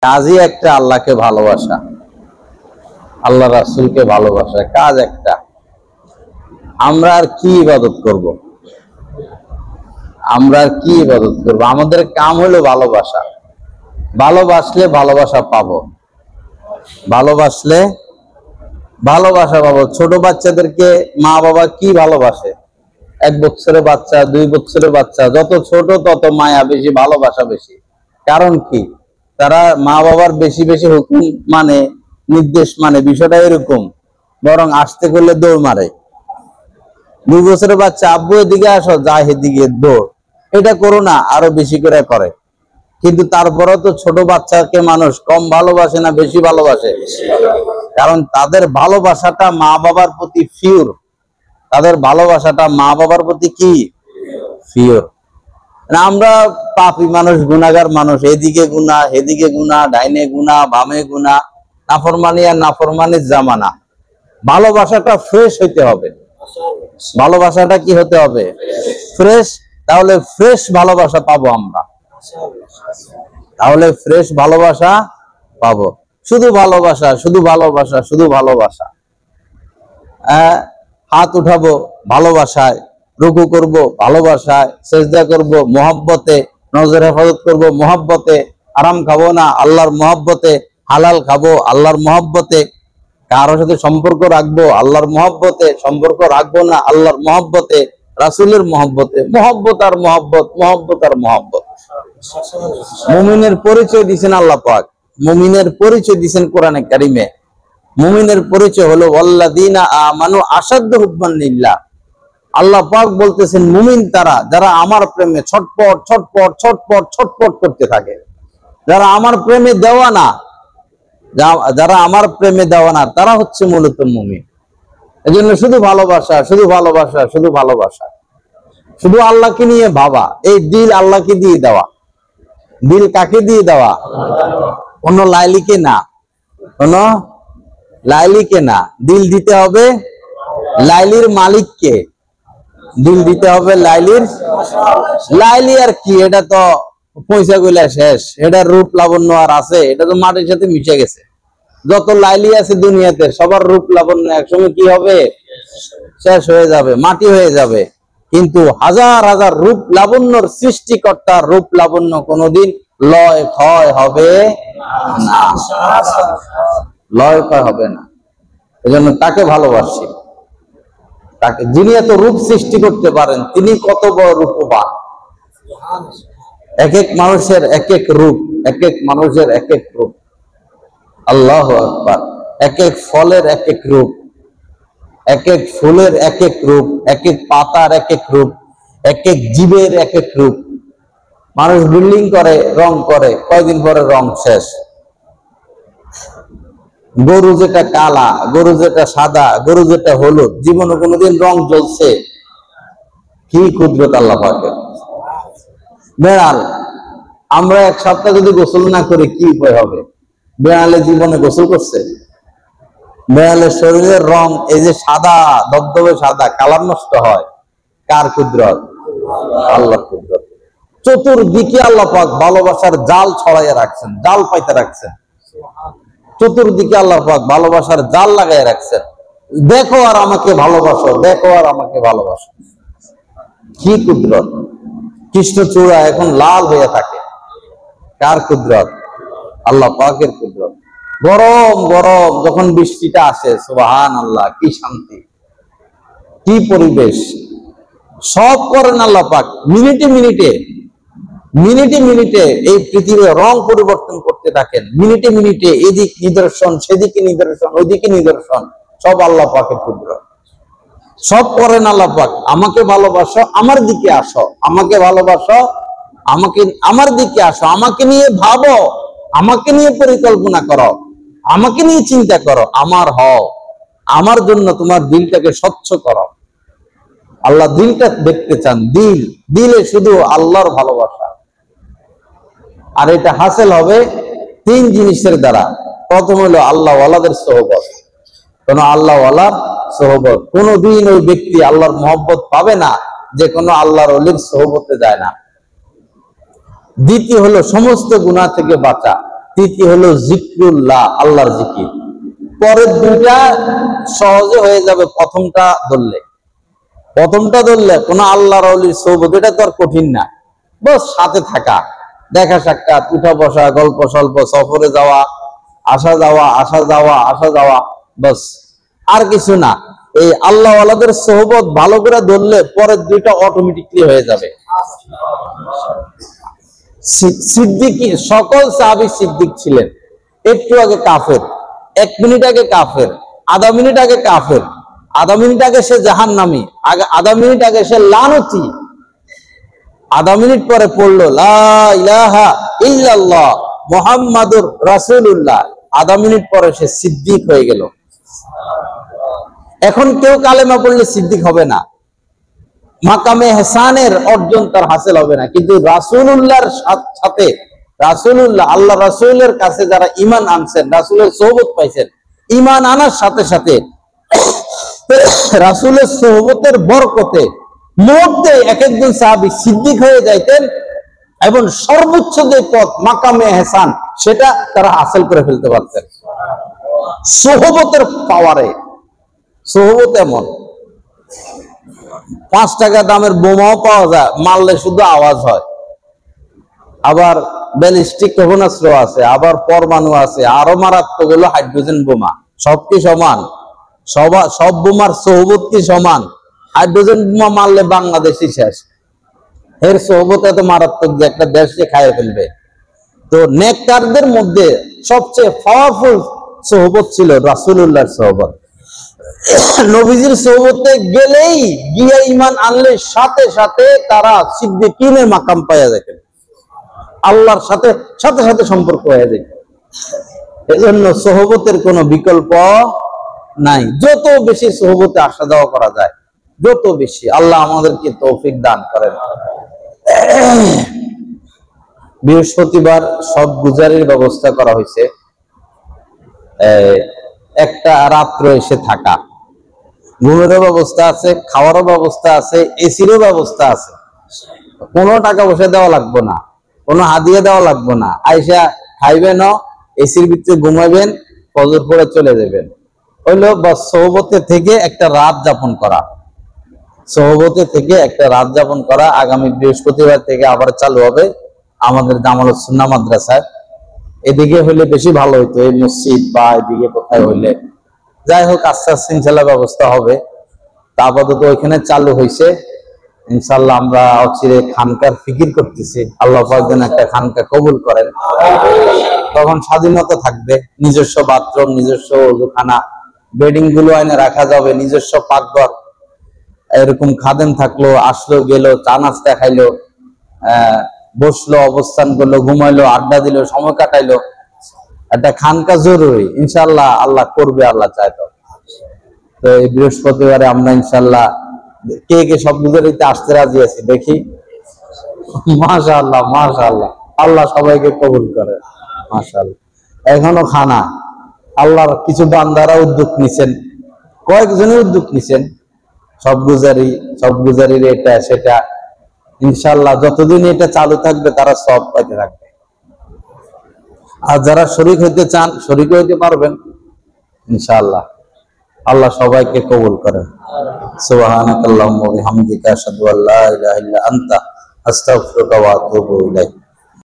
কাজই একটা আল্লাহকে ভালোবাসা, আল্লাহ রাসূলকে ভালোবাসা, কাজ একটা। আমরা আর কি ইবাদত করব? আমরা আর কি ইবাদত করব? আমাদের কাম হলো ভালোবাসা। ভালোবাসলে ভালোবাসা পাবো, ভালোবাসলে ভালোবাসা পাবো। ছোট বাচ্চাদেরকে মা বাবা কি ভালোবাসে? 1 বছরের বাচ্চা, 2 বছরের বাচ্চা, যত ছোট তত মায়া বেশি, ভালোবাসা বেশি। কারণ কি? তারা মা বাবার বেশি বেশি হুকুম মানে, নির্দেশ মানে, বিষয়টা এরকম। বরং আসতে করলে দৌড় মারে। 2 বছরের বাচ্চা, আব্বু এদিকে আসো, যায় এদিকে দৌড়, এটা করো না, আরো বেশি করে করে। কিন্তু তারপরেও তো ছোট বাচ্চাকে মানুষ কম ভালোবাসে না বেশি ভালোবাসে? কারণ তাদের ভালোবাসাটা মা বাবার প্রতি ফিউর, তাদের ভালোবাসাটা মা বাবার প্রতি কি ফিউর। আমরা পাপী মানুষ, গুনাহগার মানুষ, এদিকে গুনাহ এদিকে গুনাহ, ডাইনে গুনাহ বামে গুনাহ, নাফরমানি আর নাফরমানির জামানা। ভালোবাসাটা ফ্রেশ হইতে হবে। ভালোবাসাটা কি হতে হবে? ফ্রেশ। তাহলে ফ্রেশ ভালোবাসা পাবো আমরা, তাহলে ফ্রেশ ভালোবাসা পাবো। শুধু ভালোবাসা, শুধু ভালোবাসা, শুধু ভালোবাসা। হাত উঠাবো ভালোবাসায়, রুকু করব ভালোবাসায়, সেজদা করব মহব্বতে, নজর হেফাজত করব মহব্বতে, আরাম খাবো না আল্লাহর মহব্বতে, হালাল খাবো আল্লাহর মহব্বতে, কারোর সাথে সম্পর্ক রাখবো আল্লাহর মহব্বতে, সম্পর্ক রাখবো না আল্লাহর মহব্বতে, রাসূলের মহব্বতে। মহব্বত আর মহব্বত, মহব্বত আর মহব্বত। মুমিনের পরিচয় দিয়েছেন আল্লাহ পাক, মুমিনের পরিচয় দিয়েছেন কোরআনে কারিমে। মুমিনের পরিচয় হলো ওয়াল্লাযীনা আমানু আশাদ্দু হুব্বান লিল্লাহ। আল্লাহ পাক বলতেছেন মুমিন তারা যারা আমার প্রেমে ছটপট ছটপট ছটপট ছটপট করতে থাকে, যারা আমার প্রেমে দেওয়ানা, যারা আমার প্রেমে দেওয়ানা, তারা হচ্ছে মূলত মুমিন। এজন্য শুধু ভালোবাসা, শুধু ভালোবাসা, শুধু ভালোবাসা, শুধু আল্লাহকে নিয়ে ভাবা। এই দিল আল্লাহকে দিয়ে দেওয়া। দিল কাকে দিয়ে দেওয়া? কোন লাইলিকে না, কোন লাইলিকে না। দিল দিতে হবে লাইলির মালিককে, দিল দিতে হবে লাইলির। লাইলি আর কি? এটা তো পয়সা গুলা শেষ, এটার রূপ লাবণ্য আর আছে? এটা তো মাটির সাথে মিশে গেছে। যত লাইলি আছে দুনিয়াতে সবার রূপ লাবণ্য একসঙ্গে কি হবে? শেষ হয়ে যাবে, মাটি হয়ে যাবে। কিন্তু হাজার হাজার রূপ লাবণ্যর সৃষ্টিকর্তার রূপ লাবণ্য কোনোদিন লয় ক্ষয় হবে না, লয় ক্ষয় হবে না। এজন্য তাকে ভালোবাসি, তাকে, যিনি এত রূপ সৃষ্টি করতে পারেন, তিনি কত বড় রূপবান। এক এক মানুষের এক এক রূপ, এক এক মানুষের এক এক রূপ। আল্লাহু আকবার। এক এক ফলের এক এক রূপ, এক এক ফুলের এক এক রূপ, এক এক পাতার এক এক রূপ, এক এক জীবের এক এক রূপ। মানুষ বিল্ডিং করে, রং করে, কয়দিন পরে রং শেষ। গরু যেটা কালা, গরু যেটা সাদা, গরু যেটা হলুদ, জীবনে কোনোদিন রং জ্বলছে? কি কুদরত আল্লাহ পাকের। বেড়াল, আমরা 1 সপ্তাহ যদি গোসল না করি কি উপায় হবে? বেড়ালে জীবনে গোসল করছে? বেড়ালের শরীরের রং এই যে সাদা, ধবধবে সাদা, কালার নষ্ট হয়, কার কুদরত? আল্লাহর কুদরত। চতুর্দিকে আল্লাহ পাক ভালোবাসার জাল ছড়াইয়া রাখছেন, জাল পাইতে রাখছেন। চতুর্দিকে আল্লাহ পাক ভালোবাসার জাল লাগাই রাখছেন। দেখো আর আমাকে ভালোবাসো, দেখো আর আমাকে ভালোবাসো। কি কুদরত! কৃষ্ণচূড়া এখন লাল হয়ে থাকে, কার কুদরত? আল্লাহ পাকের কুদরত। গরম গরম যখন বৃষ্টিটা আসে, সুবহানাল্লাহ, কি শান্তি, কি পরিবেশ! সব করেন আল্লাহ পাক। মিনিটে মিনিটে, মিনিটে মিনিটে এই পৃথিবীর রং পরিবর্তন করতে থাকেন। মিনিটে মিনিটে এদিক নিদর্শন, সেদিকে নিদর্শন, ওইদিকে নিদর্শন, সব আল্লাহ পাকের কুদরত। সব করেন আল্লাহ পাক। আমাকে ভালোবাসো, আমার দিকে আসো, আমাকে ভালোবাসো, আমাকে, আমার দিকে আসো, আমাকে নিয়ে ভাবো, আমাকে নিয়ে পরিকল্পনা করো, আমাকে নিয়ে চিন্তা করো, আমার হও, আমার জন্য তোমার দিলটাকে স্বচ্ছ করো। আল্লাহ দিলটা দেখতে চান, দিল, দিলে শুধু আল্লাহর ভালোবাসা। আর এটা হাসিল হবে 3 জিনিসের দ্বারা। প্রথম হলো আল্লাহ ওয়ালাদের সোহবত। কোন আল্লাহ ওয়ালার সোহবত, কোনদিন ওই ব্যক্তি আল্লাহর মহব্বত পাবে না যে কোনো আল্লাহর ওলির সোহবতে যায় না। দ্বিতীয় হলো সমস্ত গুনাহ থেকে বাঁচা। তৃতীয় হলো জিক্রুল্লাহ, আল্লাহর জিকির। পরের দুইটা সহজে হয়ে যাবে প্রথমটা ধরলে। কোনো আল্লাহর ওলির সোহবত, এটা তো আর কঠিন না। বস সাথে থাকা, দেখা সাক্ষাৎ, উঠা বসা, গল্প স্বল্প, সফরে যাওয়া আসা যাওয়া, বস আর কিছু না। এই আল্লাহ ওয়ালাদের সোহবত ভালো করে ধরলে পরের দুইটা অটোমেটিকলি হয়ে যাবে। সিদ্দিকী, সকল সাহাবী সিদ্দিক ছিলেন। একটু আগে কাফের, 1 মিনিট আগে কাফের, আধা মিনিট আগে কাফের, আধা মিনিট আগে সে জাহান্নামী, আধা মিনিট আগে সে লানতি, আধা মিনিট পরে পড়লো লা ইলাহা ইল্লাল্লাহ মুহাম্মাদুর রাসূলুল্লাহ, আধা মিনিট পরে সে সিদ্দিক হয়ে গেল। এখন কেউ কালেমা পড়লে সিদ্দিক হবে না, মাকামে ইহসানের অর্জন তার হাসিল হবে না। কিন্তু রাসূলুল্লাহর সাথে, রাসূলুল্লাহ আল্লাহ রাসূলের কাছে যারা ঈমান আনছেন, রাসূলের সোহবত পাইছেন, ঈমান আনার সাথে সাথে রাসূলের সোহবতের বরকতে মুহূর্তে এক একজন সাহাবী সিদ্দিক হয়ে যাইতেন এবং সর্বোচ্চ যে পথ মাকামে ইহসান সেটা তারা হাসিল করে ফেলতে পারতেন সোহবতের পাওয়ারে। সোহবত এমন, 5 টাকা দামের বোমাও পাওয়া যায়, মারলে শুধু আওয়াজ হয়। আবার ব্যালিস্টিক ক্ষেপণাস্ত্র আছে, আবার পরমাণু আছে, আরো মারাত্মক হলো হাইড্রোজেন বোমা। সব কি সমান? সব বোমার সোহবত কি সমান? হাইড্রোজেন বোমা মারলে বাংলাদেশই শেষ। এর সোহবত এত মারাত্মক যে একটা দেশকে খাইয়ে ফেলবে। তো নেককারদের মধ্যে সবচেয়ে পাওয়ারফুল সোহবত ছিল রাসূলুল্লাহর সোহবত। নবীজির সোহবতে গেলেই, গিয়ে ঈমান আনলে সাথে সাথে তারা সিদ্দিকিনের মাকাম পাইয়া যেতেন, আল্লাহর সাথে সাথে সাথে সম্পর্ক হয়ে যেত। এজন্য সোহবতের কোনো বিকল্প নাই। যত বেশি সোহবতে আসা যাওয়া করা যায়, যত বেশি, আল্লাহ আমাদেরকে তৌফিক দান করেন। বৃহস্পতিবার সব গুজারির ব্যবস্থা করা হয়েছে, একটা রাত্র এসে থাকা, ঘুমেরও ব্যবস্থা আছে, খাওয়ারও ব্যবস্থা আছে, এসিরও ব্যবস্থা আছে। কোনো টাকা পয়সা দেওয়া লাগবে না, কোনো হাদিয়া দেওয়া লাগবে না। আইসা খাইবেন, এসির ভিতরে ঘুমাবেন, ফজর পরে চলে যাবেন। হইলো বাস সোহবতে থেকে একটা রাত যাপন করা, সোহবতে থেকে একটা রাত যাপন করা। আগামী বৃহস্পতিবার থেকে আবার চালু হবে আমাদের জামালুস সুন্নাহ মাদ্রাসায়। এদিকে হইলে বেশি ভালো হইতো, এই মসজিদ বা এদিকে কোথায় হইলে। যাই হোক, আস্তে আস্তে ইনশাল্লাহ ব্যবস্থা হবে। তা আপাতত ওইখানে চালু হয়েছে, ইনশাল্লাহ আমরা অচিরে খানকার ফিকির করতেছি। আল্লাহ পাক যেন একটা খানকা কবুল করেন। তখন স্বাধীনতা থাকবে, নিজস্ব বাথরুম, নিজস্ব ওযুখানা, বেডিং গুলো আইনে রাখা যাবে, নিজস্ব পাকঘর, এরকম খাদেম থাকলো, আসলো গেলো, চা নাস্তা খাইলো, বসলো, অবস্থান করলো, ঘুমাইলো, আড্ডা দিল, সময় কাটাইলো। একটা খানকা জরুরি, ইনশাল্লাহ আল্লাহ করবে, আল্লাহ চায়। তো এই বৃহস্পতিবারে আমরা ইনশাল্লাহ কে কে সব গুজারিতে আসতে রাজি আছি দেখি। মাশাআল্লাহ, মাশাআল্লাহ, আল্লাহ সবাইকে কবুল করে। মাশাআল্লাহ। এখনো খানা, আল্লাহর কিছু বান্দারা উদ্যোগ নিছেন, কয়েকজনের উদ্যোগ নিছেন, সব গুজারির এটা সেটা। ইনশাল্লাহ যতদিন এটা চালু থাকবে তারা সব পাইতে থাকবে। আর যারা শরীক হইতে চান, শরীক হইতে পারবেন ইনশাআল্লাহ। আল্লাহ সবাইকে কবুল করেন। সুবহানাকাল্লাহুম্মা ওয়া বিহামদিকা আশহাদু আল্লা ইলাহা ইল্লা আনতা আস্তাগফিরুকা ওয়া আতুবু ইলাইক।